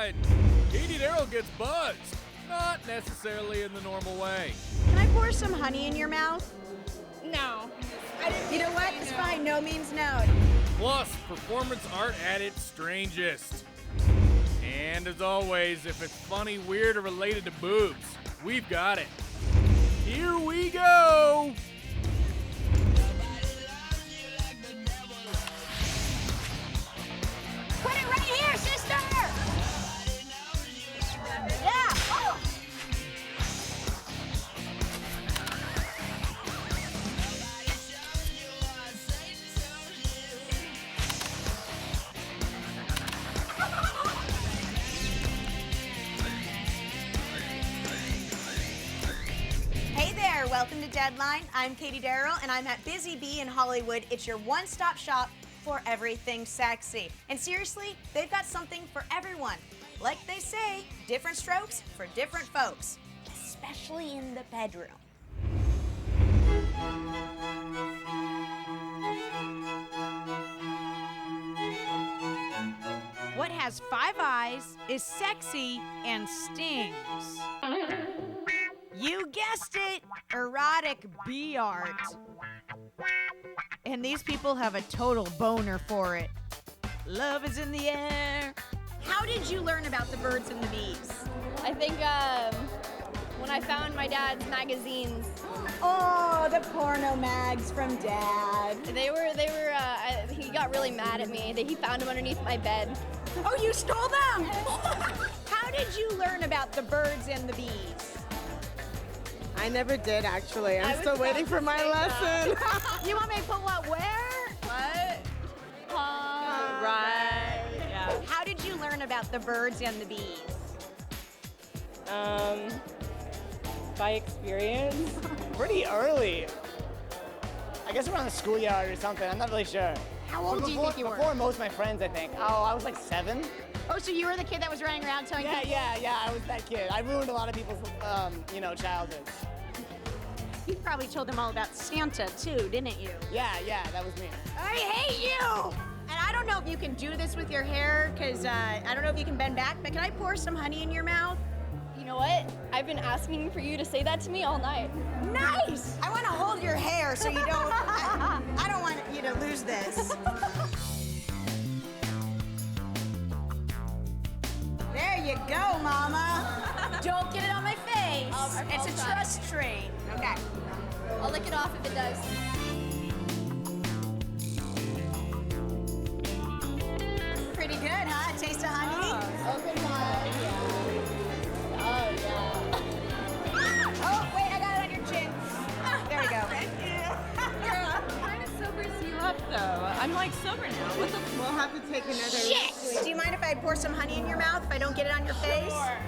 side. Katie Darrell gets buzzed, not necessarily in the normal way. Can I pour some honey in your mouth? No. You know what? It's fine. No means no. Plus, performance art at its strangest. And as always, if it's funny, weird, or related to boobs, we've got it. Here we go! Put it right here, sister! Yeah! Oh. Hey there, welcome to Deadline. I'm Katie Darrell, and I'm at Busy Bee in Hollywood. It's your one-stop shop for everything sexy. And seriously, they've got something for everyone. Like they say, different strokes for different folks, especially in the bedroom. What has 5 eyes, is sexy, and stings? You guessed it, erotic bee art. And these people have a total boner for it. Love is in the air. How did you learn about the birds and the bees? I think when I found my dad's magazines. Oh, the porno mags from Dad. He got really mad at me that he found them underneath my bed. Oh, you stole them! How did you learn about the birds and the bees? I never did, actually. I'm still waiting for my lesson. You want me to put what where? What? Right. Yeah. How did you learn about the birds and the bees? By experience. Pretty early. I guess around the schoolyard or something. I'm not really sure. How old do you think you were? Before most of my friends, I think. Oh, I was like 7. Oh, so you were the kid that was running around telling people? Yeah. I was that kid. I ruined a lot of people's, childhoods. You probably told them all about Santa too, didn't you? Yeah, that was me. I hate you! And I don't know if you can do this with your hair, because I don't know if you can bend back, but can I pour some honey in your mouth? You know what? I've been asking for you to say that to me all night. Nice! I want to hold your hair so you don't, I don't want you to lose this. There you go, Mama. Don't get it on my face. It's a trust train. Okay. I'll lick it off if it does. Pretty good, huh? Taste of honey? Open wide. Oh, yeah. Oh, wait, I got it on your chin. There we go. Thank you. Trying to sober you up, though. I'm like sober now. What the? We'll have to take another. Shit! Do you mind if I pour some honey in your mouth if I don't get it on your face? Sure.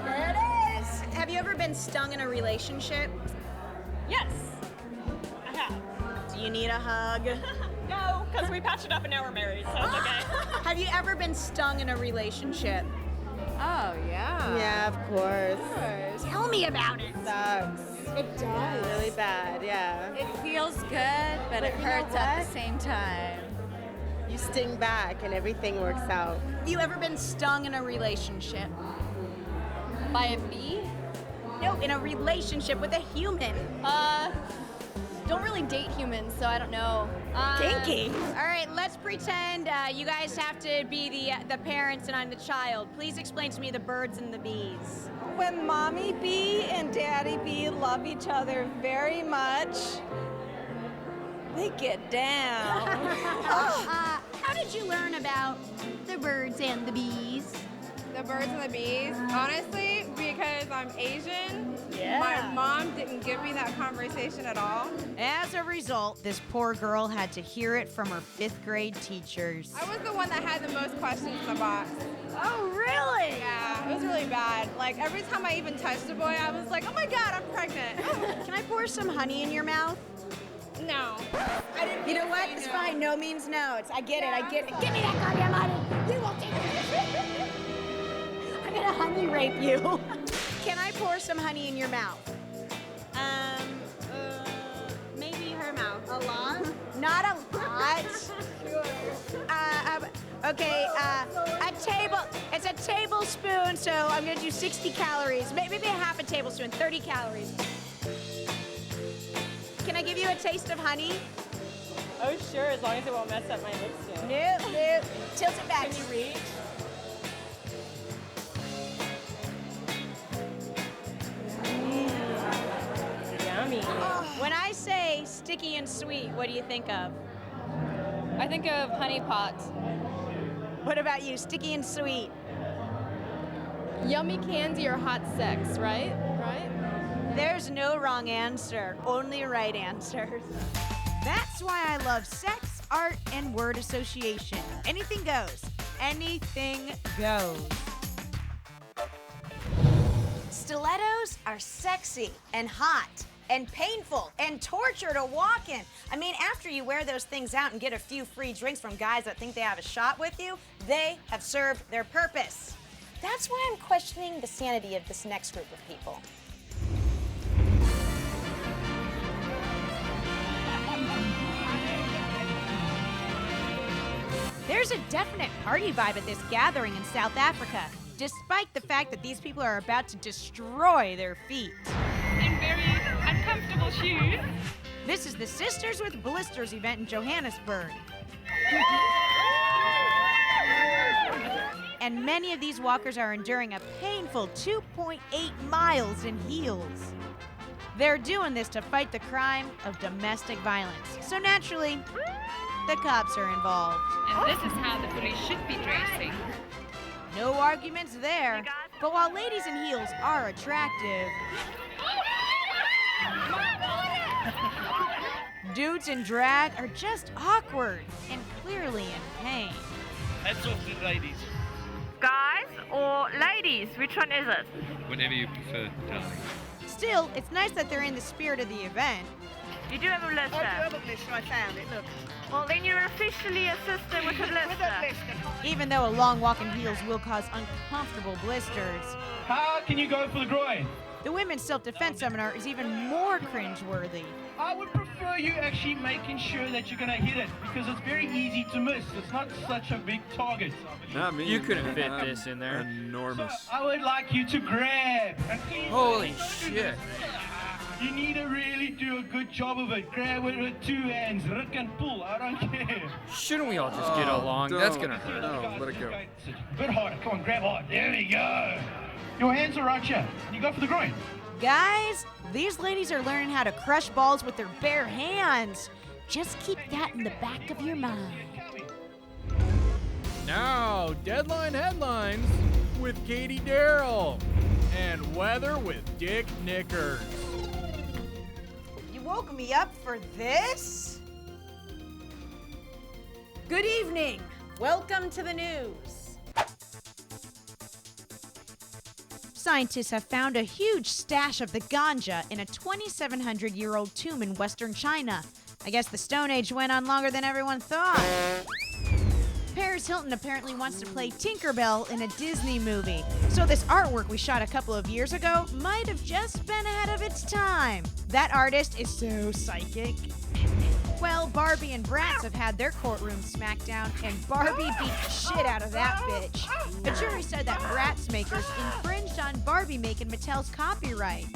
There it is. Have you ever been stung in a relationship? Yes, I have. Do you need a hug? No, because we patched it up and now we're married, so it's okay. Have you ever been stung in a relationship? Oh, yeah. Yeah, of course. Tell me about it. Sucks. It does. Really bad, yeah. It feels good, but it you know hurts at what? the same time. You sting back and everything works out. Have you ever been stung in a relationship? By a bee? No, in a relationship with a human. Don't really date humans, so I don't know. Kinky. All right, let's pretend you guys have to be the parents and I'm the child. Please explain to me the birds and the bees. When Mommy Bee and Daddy Bee love each other very much, they get down. How did you learn about the birds and the bees? The birds and the bees, honestly, because I'm Asian, Yeah. my mom didn't give me that conversation at all. As a result, this poor girl had to hear it from her 5th grade teachers. I was the one that had the most questions in the box. Oh, really? Yeah, it was really bad. Like, every time I even touched a boy, I was like, oh my God, I'm pregnant. Can I pour some honey in your mouth? No. You know what? It's fine. No means no. I get it. Give me that goddamn honey. You won't take it. I'm gonna honey rape you. Can I pour some honey in your mouth? Maybe her mouth. A lot? Not a lot. Okay, it's a tablespoon, so I'm gonna do 60 calories. Maybe a half a tablespoon, 30 calories. Can I give you a taste of honey? Oh, sure, as long as it won't mess up my lipstick. Nope. Tilt it back. Can you reach? Yummy. When I say sticky and sweet, what do you think of? I think of honey pot. What about you, sticky and sweet? Yummy candy or hot sex, right? There's no wrong answer, only right answers. That's why I love sex, art, and word association. Anything goes. Anything goes. Stilettos are sexy and hot and painful and torture to walk in. I mean, after you wear those things out and get a few free drinks from guys that think they have a shot with you, they have served their purpose. That's why I'm questioning the sanity of this next group of people. There's a definite party vibe at this gathering in South Africa, despite the fact that these people are about to destroy their feet. In very uncomfortable shoes. This is the Sisters with Blisters event in Johannesburg. And many of these walkers are enduring a painful 2.8 miles in heels. They're doing this to fight the crime of domestic violence. So naturally, the cops are involved. And this is how the police should be dressing. No arguments there. But while ladies in heels are attractive, dudes in drag are just awkward and clearly in pain. Hats off to the ladies. Guys or ladies, which one is it? Whatever you prefer, darling. Still, it's nice that they're in the spirit of the event. You do have a blister. I do have a blister, I found it, look. Well, then you're officially a sister with a blister. Even though a long walk in heels will cause uncomfortable blisters, How can you go for the groin? the women's self-defense seminar is even more cringeworthy. I would prefer you actually making sure that you're going to hit it because it's very easy to miss. It's not such a big target. Not me. You couldn't fit this in there. Enormous. So I would like you to grab. And please Holy don't do shit. this. You need to really do a good job of it. Grab it with 2 hands, rip and pull. I don't care. Shouldn't we all just get along? That's gonna hurt. No, let it go. A bit harder. Come on, grab hard. There we go. Your hands are right here. You go for the groin. Guys, these ladies are learning how to crush balls with their bare hands. Just keep that in the back of your mind. Now, Deadline Headlines with Katie Darrell and Weather with Dick Knickers. You woke me up for this? Good evening. Welcome to the news. Scientists have found a huge stash of the ganja in a 2,700-year-old tomb in western China. I guess the Stone Age went on longer than everyone thought. Paris Hilton apparently wants to play Tinkerbell in a Disney movie. So this artwork we shot a couple of years ago might have just been ahead of its time. That artist is so psychic. Well, Barbie and Bratz have had their courtroom smackdown, and Barbie beat the shit out of that bitch. A jury said that Bratz makers infringed on Barbie making Mattel's copyright.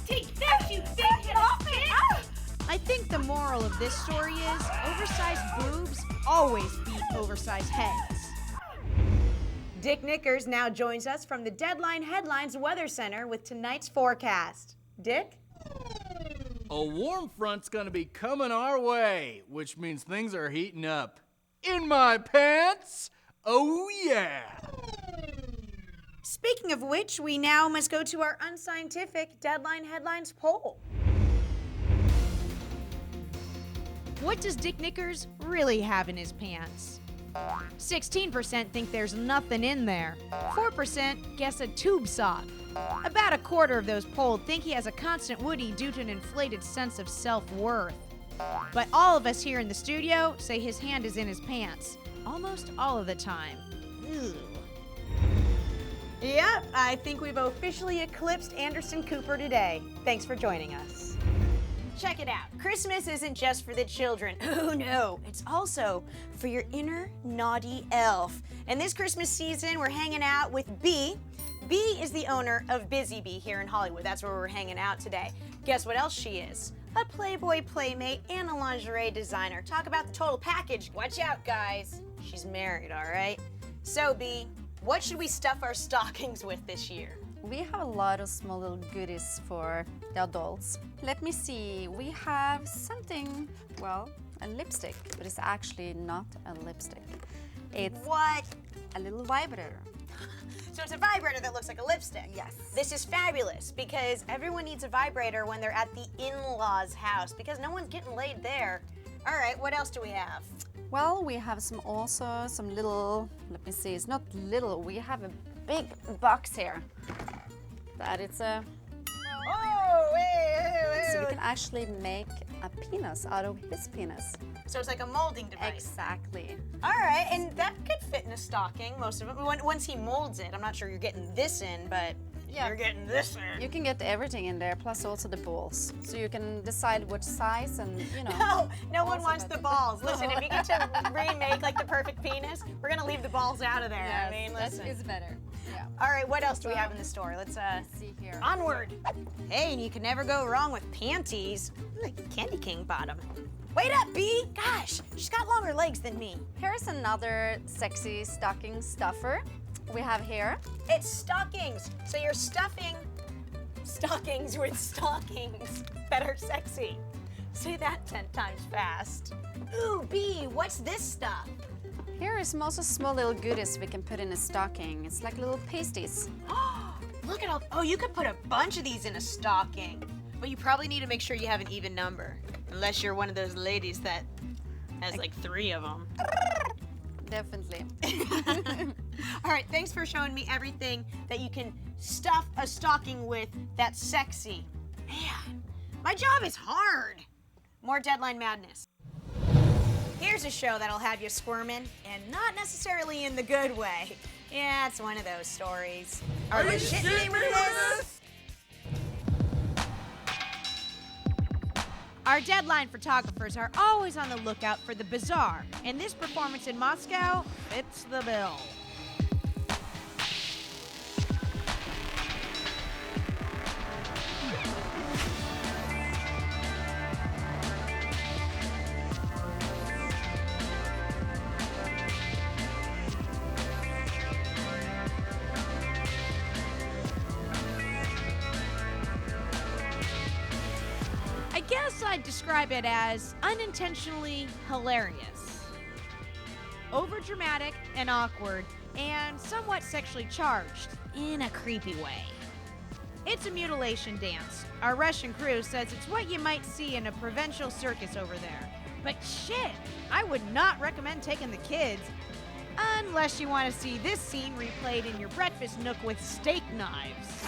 Take that, you big bitch! I think the moral of this story is oversized boobs always beat oversized heads. Dick Knickers now joins us from the Deadline Headlines Weather Center with tonight's forecast. Dick? A warm front's gonna be coming our way, which means things are heating up. In my pants? Oh yeah! Speaking of which, we now must go to our unscientific Deadline Headlines poll. What does Dick Knickers really have in his pants? 16% think there's nothing in there. 4% guess a tube sock. About a quarter of those polled think he has a constant woody due to an inflated sense of self-worth. But all of us here in the studio say his hand is in his pants. Almost all of the time. Ew. Yep, I think we've officially eclipsed Anderson Cooper today. Thanks for joining us. check it out. Christmas isn't just for the children. Oh no, it's also for your inner naughty elf. And this Christmas season, we're hanging out with Bee. Bee is the owner of Busy Bee here in Hollywood. That's where we're hanging out today. Guess what else she is? A Playboy playmate and a lingerie designer. Talk about the total package. Watch out, guys. She's married, all right? So, Bee, what should we stuff our stockings with this year? We have a lot of small little goodies for the adults. Let me see, we have something, well, a lipstick, but it's actually not a lipstick. It's what? A little vibrator. So it's a vibrator that looks like a lipstick. Yes. This is fabulous because everyone needs a vibrator when they're at the in-laws' house because no one's getting laid there. All right, what else do we have? Well, we have some little, let me see, it's not little, we have a big box here. That it's a... Oh, wait. So we can actually make a penis out of his penis. So it's like a molding device. Exactly. All right, and that could fit in a stocking, most of it. Once he molds it, I'm not sure you're getting this in, but Yeah. you're getting this in. You can get everything in there, plus also the balls. So you can decide which size and, you know. No one wants the balls. Listen, if you get to remake like the perfect penis, we're gonna leave the balls out of there. Yes, I mean, that listen. is better. Yeah. All right, what else do we have in the store? Let's see here. Onward. Hey, and you can never go wrong with panties. Like Candy King bottom. Wait up, Bee. Gosh, she's got longer legs than me. Here's another sexy stocking stuffer we have here. It's stockings. So you're stuffing stockings with stockings that are sexy. Say that 10 times fast. Ooh, Bee, what's this stuff? Here is some also small little goodies we can put in a stocking. It's like little pasties. Look at all. Oh, you could put a bunch of these in a stocking. But you probably need to make sure you have an even number. Unless you're one of those ladies that has like 3 of them. Definitely. All right, thanks for showing me everything that you can stuff a stocking with that's sexy. Man, my job is hard. More Deadline madness. Here's a show that'll have you squirming, and not necessarily in the good way. Yeah, it's one of those stories. Are you shitting me with this? Our Deadline photographers are always on the lookout for the bizarre, and this performance in Moscow fits the bill. I guess I'd describe it as unintentionally hilarious. Overdramatic and awkward, and somewhat sexually charged in a creepy way. It's a mutilation dance. Our Russian crew says it's what you might see in a provincial circus over there. But shit, I would not recommend taking the kids, unless you want to see this scene replayed in your breakfast nook with steak knives.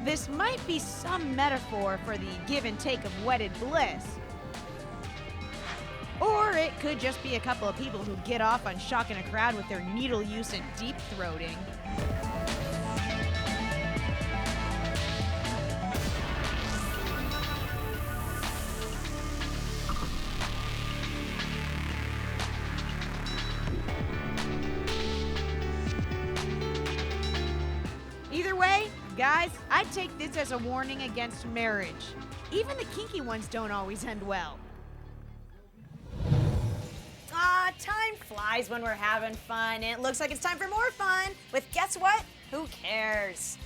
This might be some metaphor for the give and take of wedded bliss. Or it could just be a couple of people who get off on shocking a crowd with their needle use and deep throating. Either way, guys, I take this as a warning against marriage. Even the kinky ones don't always end well. Time flies when we're having fun, and it looks like it's time for more fun with Guess What? Who Cares?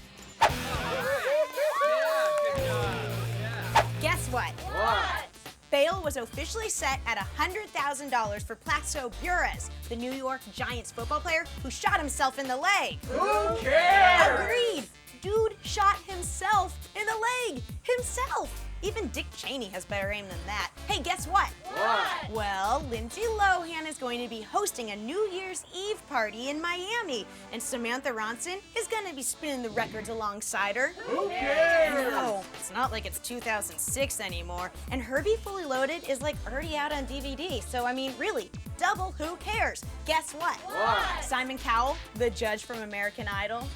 Guess what? What? Bail was officially set at $100,000 for Plaxico Burress, the New York Giants football player who shot himself in the leg. Who cares? Agreed. Dude shot himself in the leg. Himself. Even Dick Cheney has better aim than that. Hey, guess what? What? Well, Lindsay Lohan is going to be hosting a New Year's Eve party in Miami, and Samantha Ronson is going to be spinning the records alongside her. Who cares? No, it's not like it's 2006 anymore, and Herbie Fully Loaded is like already out on DVD, so I mean, really, double who cares? Guess what? What? Simon Cowell, the judge from American Idol,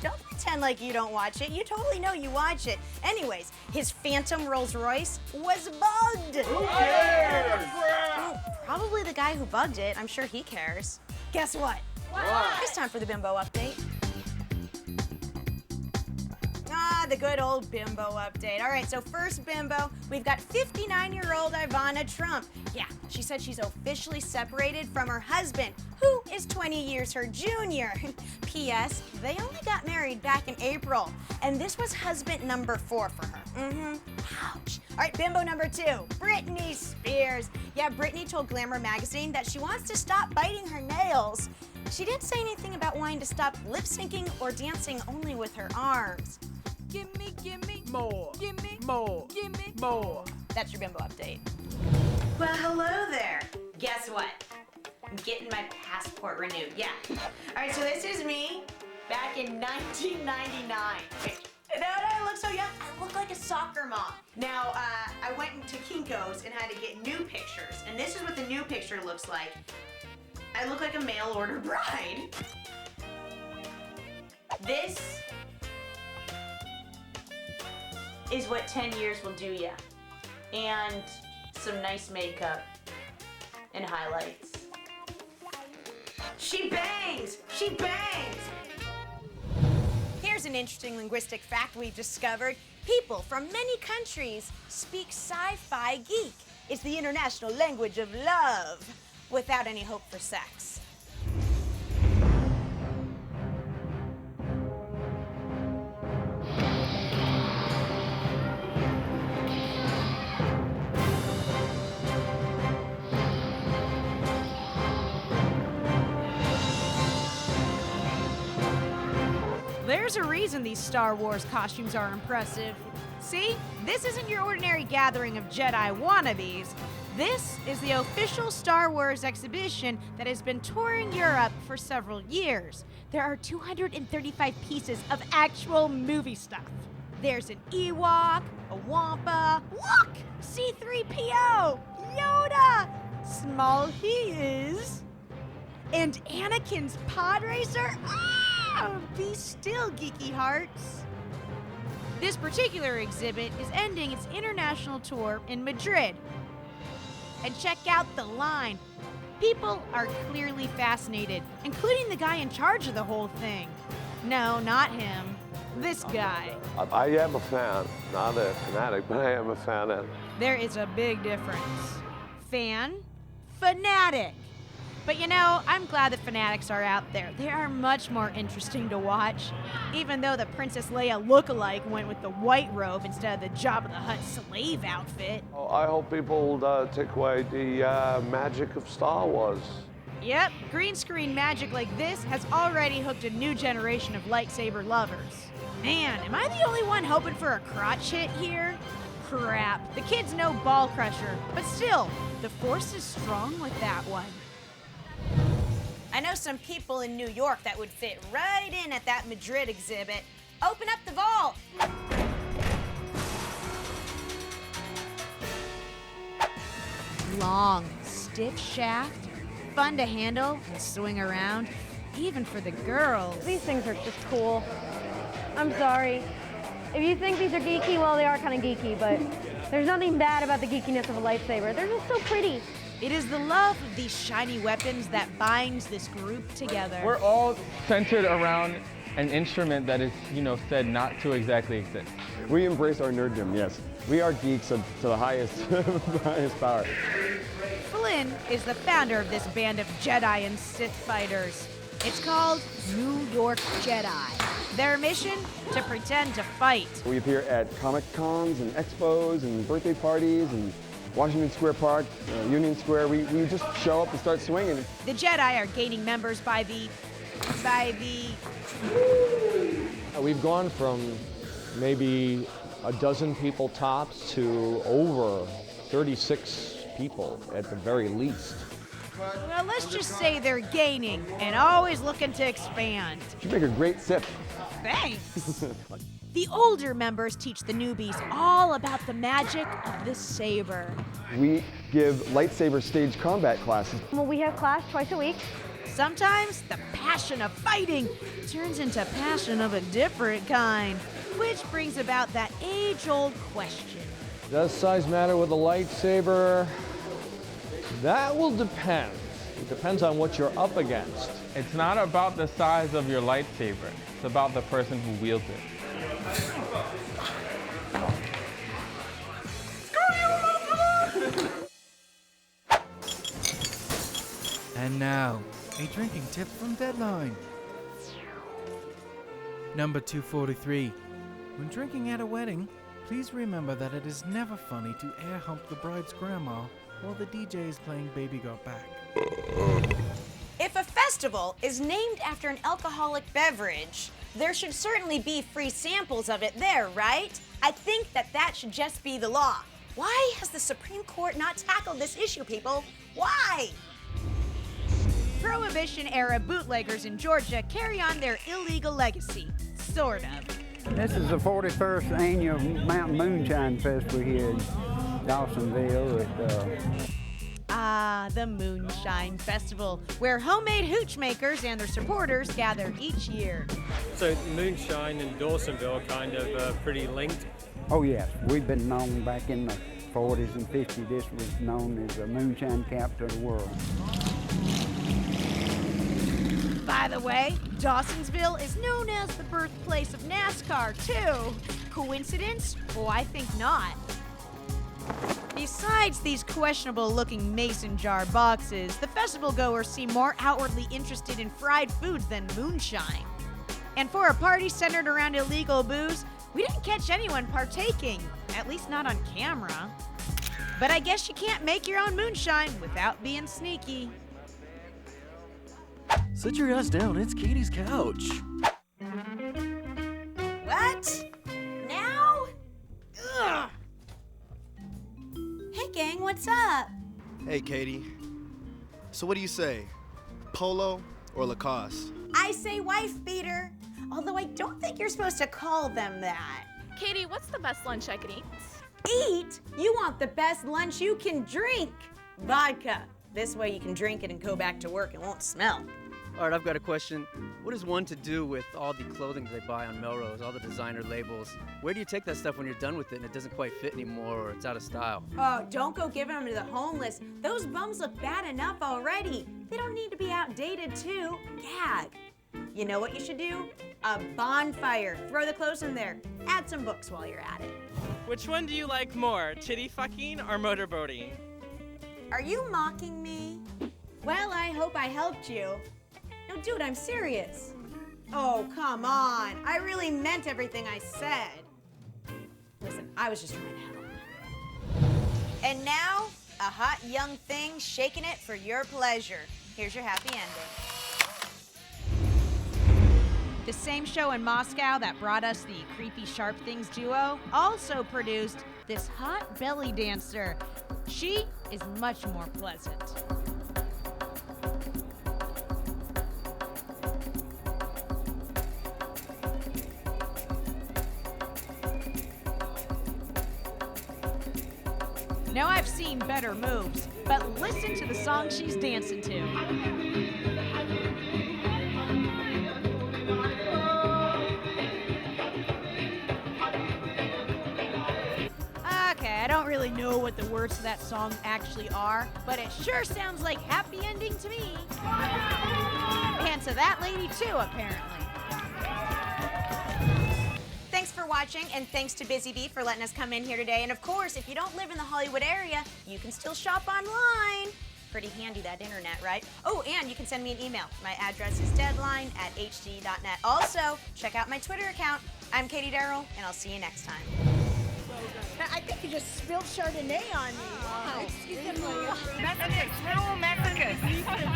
Don't pretend like you don't watch it. You totally know you watch it. Anyways, his Phantom Rolls Royce was bugged. Who cares? Well, probably the guy who bugged it. I'm sure he cares. Guess what? It's time for the bimbo update. The good old bimbo update. All right, so first bimbo, we've got 59-year-old Ivana Trump. Yeah, she said she's officially separated from her husband, who is 20 years her junior. P.S. They only got married back in April, and this was husband number 4 for her. Ouch. All right, bimbo number 2, Britney Spears. Yeah, Britney told Glamour magazine that she wants to stop biting her nails. She didn't say anything about wanting to stop lip syncing or dancing only with her arms. Gimme More. Gimme More. Gimme More. That's your bimbo update. Well, hello there. Guess what? I'm getting my passport renewed. Yeah. All right, so this is me back in 1999. Wait, now I look so young. I look like a soccer mom. Now, I went into Kinko's and had to get new pictures, and this is what the new picture looks like. I look like a mail order bride. This is what 10 years will do ya. And some nice makeup and highlights. She bangs! She bangs! Here's an interesting linguistic fact we've discovered. People from many countries speak sci-fi geek. It's the international language of love, without any hope for sex. There's a reason these Star Wars costumes are impressive. See, this isn't your ordinary gathering of Jedi wannabes. This is the official Star Wars exhibition that has been touring Europe for several years. There are 235 pieces of actual movie stuff. There's an Ewok, a Wampa, look! C-3PO, Yoda, small he is, and Anakin's pod racer. Be still, geeky hearts. This particular exhibit is ending its international tour in Madrid. And check out the line. People are clearly fascinated, including the guy in charge of the whole thing. No, not him. This guy. I am a fan, not a fanatic, but I am a fan. There is a big difference. Fan, fanatic. But you know, I'm glad that fanatics are out there. They are much more interesting to watch. Even though the Princess Leia look-alike went with the white robe instead of the Jabba the Hutt slave outfit. I hope people take away the magic of Star Wars. Yep, green screen magic like this has already hooked a new generation of lightsaber lovers. Man, am I the only one hoping for a crotch hit here? Crap, the kids know Ball Crusher, but still, the Force is strong with that one. I know some people in New York that would fit right in at that Madrid exhibit. Open up the vault. Long, stiff shaft, fun to handle and swing around, even for the girls. These things are just cool. I'm sorry. If you think these are geeky, well, they are kind of geeky, but there's nothing bad about the geekiness of a lightsaber. They're just so pretty. It is the love of these shiny weapons that binds this group together. We're all centered around an instrument that is, said not to exactly exist. We embrace our nerddom, yes. We are geeks to the highest, highest power. Flynn is the founder of this band of Jedi and Sith fighters. It's called New York Jedi. Their mission? To pretend to fight. We appear at Comic Cons and expos and birthday parties and Washington Square Park, Union Square. We just show up and start swinging. The Jedi are gaining members by the... We've gone from maybe a dozen people tops to over 36 people at the very least. Well, let's just say they're gaining and always looking to expand. You make a great sip. Thanks. The older members teach the newbies all about the magic of the saber. We give lightsaber stage combat classes. Well, we have class twice a week. Sometimes the passion of fighting turns into passion of a different kind, which brings about that age-old question. Does size matter with a lightsaber? That will depend. It depends on what you're up against. It's not about the size of your lightsaber. It's about the person who wields it. And now, a drinking tip from Deadline. Number 243. When drinking at a wedding, please remember that it is never funny to air hump the bride's grandma while the DJ is playing Baby Got Back. If a festival is named after an alcoholic beverage, there should certainly be free samples of it there, right? I think that should just be the law. Why has the Supreme Court not tackled this issue, people? Why? Prohibition-era bootleggers in Georgia carry on their illegal legacy, sort of. This is the 41st annual Mountain Moonshine Festival here in Dawsonville. The Moonshine Festival, where homemade hooch makers and their supporters gather each year. So Moonshine and Dawsonville are kind of pretty linked. Oh yes, we've been known back in the 40s and 50s. This was known as the Moonshine capital of the world. By the way, Dawsonville is known as the birthplace of NASCAR, too. Coincidence? Oh, I think not. Besides these questionable-looking mason jar boxes, the festival goers seem more outwardly interested in fried foods than moonshine. And for a party centered around illegal booze, we didn't catch anyone partaking, at least not on camera. But I guess you can't make your own moonshine without being sneaky. Sit your ass down, it's Katie's couch. What? Now? Ugh. Hey gang, what's up? Hey, Katie. So what do you say? Polo or Lacoste? I say wife beater, although I don't think you're supposed to call them that. Katie, what's the best lunch I could eat? Eat? You want the best lunch you can drink. Vodka. This way you can drink it and go back to work and won't smell. All right, I've got a question. What is one to do with all the clothing that they buy on Melrose, all the designer labels? Where do you take that stuff when you're done with it and it doesn't quite fit anymore or it's out of style? Oh, don't go giving them to the homeless. Those bums look bad enough already. They don't need to be outdated too. Gag. You know what you should do? A bonfire. Throw the clothes in there. Add some books while you're at it. Which one do you like more, titty fucking or motorboating? Are you mocking me? Well, I hope I helped you. No, dude, I'm serious. Oh, come on. I really meant everything I said. Listen, I was just trying to help. And now, a hot young thing shaking it for your pleasure. Here's your happy ending. The same show in Moscow that brought us the Creepy Sharp Things duo also produced this hot belly dancer. She is much more pleasant. Now I've seen better moves, but listen to the song she's dancing to. Okay, I don't really know what the words to that song actually are, but it sure sounds like happy ending to me. And to that lady too, apparently. Thanks for watching, and thanks to Busy Bee for letting us come in here today. And of course, if you don't live in the Hollywood area, you can still shop online. Pretty handy, that internet, right? Oh, and you can send me an email. My address is deadline@hd.net. Also, check out my Twitter account. I'm Katie Darrell, and I'll see you next time. I think you just spilled Chardonnay on me. Wow. Excuse me. Mexicans, we're all Mexicans.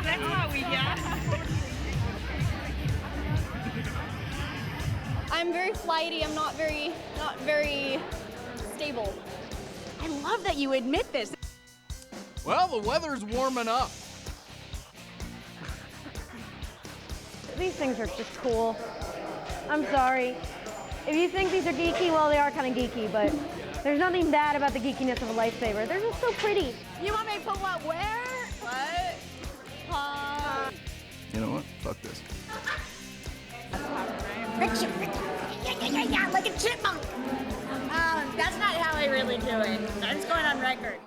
That's how we get. I'm very flighty. I'm not very stable. I love that you admit this. Well, the weather's warming up. These things are just cool. I'm sorry. If you think these are geeky, well, they are kind of geeky, but there's nothing bad about the geekiness of a lightsaber. They're just so pretty. You want me to put what where? What? You know what? Fuck this. Yeah, like a chipmunk. That's not how I really do it. I'm just going on record.